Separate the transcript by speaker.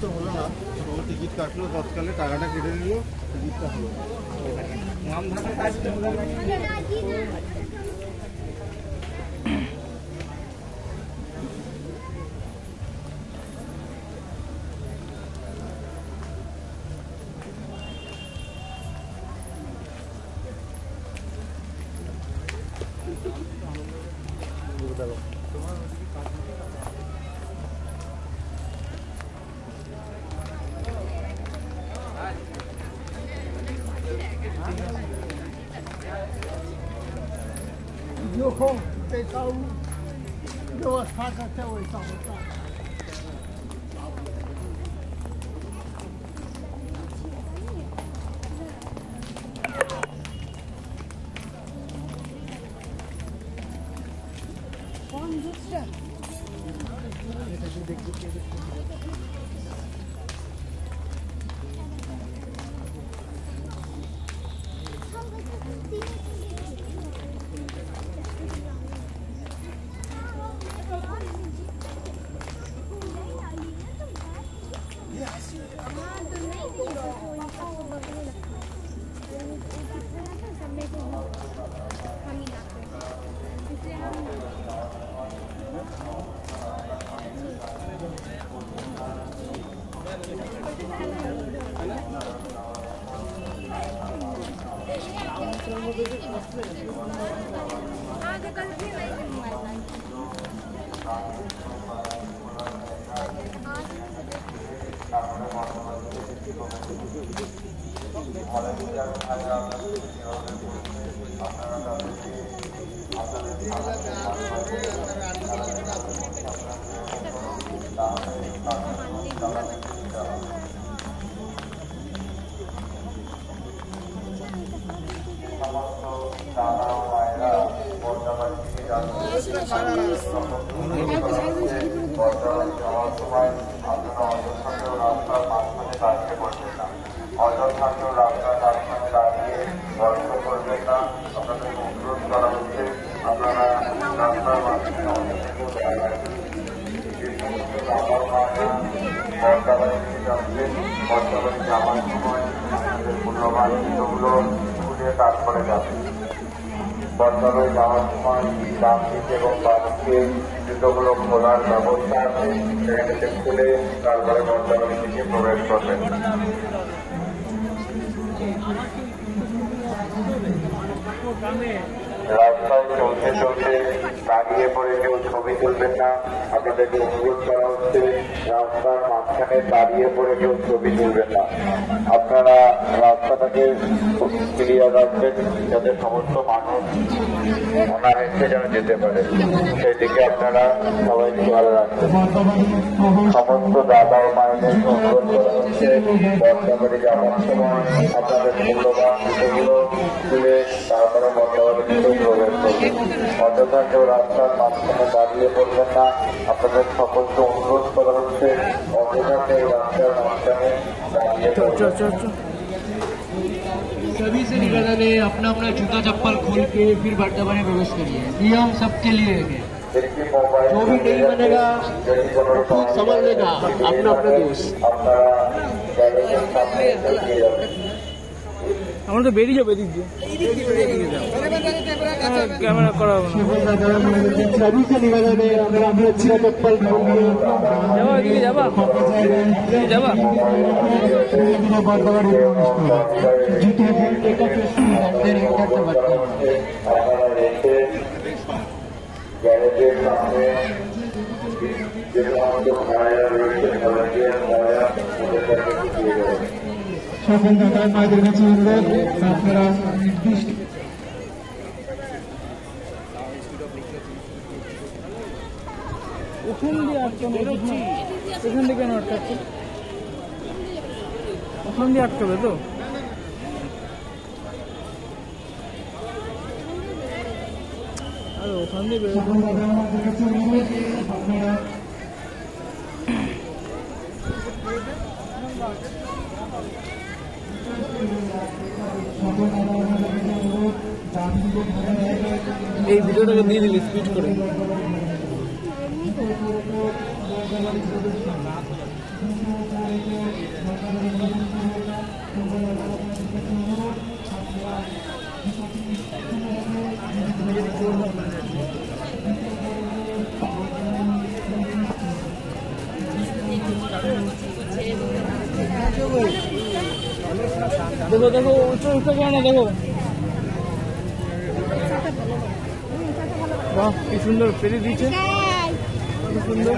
Speaker 1: তো হলো না, টিকিট কাটলো তৎকালে, টাকাটা কেটে নিল, টিকিটটা হলো व्यवस्था करते वैसा होता है। कौन दूसरा তারপরে যাবে বর্তমানে যাওয়ার সময় ডান দিক এবং বাম দিকে জুতোগুলো খোলার ব্যবস্থা আছে, সেখানে খুলে তারপরে বর্তমানে দিকে প্রবেশ করবেন। রাস্তায় চলতে চলতে দাঁড়িয়ে পড়ে কেউ ছবি তুলবেন না, আপনাদেরকে অনুরোধ করা হচ্ছে রাস্তার মাঝখানে দাঁড়িয়ে পড়ে কেউ ছবি তুলবেন না। আপনারা রাস্তাটাকে ক্লিয়ার রাখবেন যাতে সমস্ত মানুষ অনায়াসে যেন যেতে পারে, সেই দিকে আপনারা সবাই খেয়াল রাখবেন। সমস্ত দাদা ও মায়েদের অনুরোধ করা হচ্ছে বর্তমানে যাওয়ার সময় আপনাদের মূল্যবান জুতোগুলো তুলে তারপরে বর্তমানে প্রবেশ করবেন। অযথা কেউ রাস্তার মাঝখানে দাঁড়িয়ে পড়বেন না, আপনাদের সকলকে অনুরোধ করা হচ্ছে অযথা কেউ রাস্তার মাঝখানে দাঁড়িয়ে पड़বেন।
Speaker 2: सभी से निवेदन है अपना अपना जूता चप्पल खोल के फिर वर्तमान में प्रवेश करिए। नियम सबके लिए है, जो भी नहीं बनेगा समझ लेगा अपना अपना दोस्त। আমরা তো বেরিয়ে যাবো এদিক দিয়ে, ক্যামেরা করা হবে না। सभी से निवेदन है अगर आप जूता चप्पल खोलिए, যাবা এদিকে যাবা যাবা বর্তমানে জুতো একটা পেছনে রাখতে করতে পারতেন।
Speaker 1: গ্যারেজের সামনে যেগুলো আমাদের ভাড়া রয়েছে ভলান্টিয়ার ভাড়া ওদের কাছে দিয়ে দেবেন।
Speaker 3: সকল দাদা মায়েদের কাছে অনুরোধ আপনারা নির্দিষ্ট
Speaker 2: ওখান দিয়ে আটকানো, এখান থেকে কেন আটকাচ্ছে? ওখান দিয়ে আটকাবে তো? আরে ওখান দিয়ে
Speaker 3: সকল দাদা মায়েদের কাছে অনুরোধ আপনারা
Speaker 2: এই ভিডিওটাকে দিয়ে দিলি স্পিড করে। देखो देखो उसको क्या ना देखो वाह কি সুন্দর পেরে দিয়েছে কি সুন্দর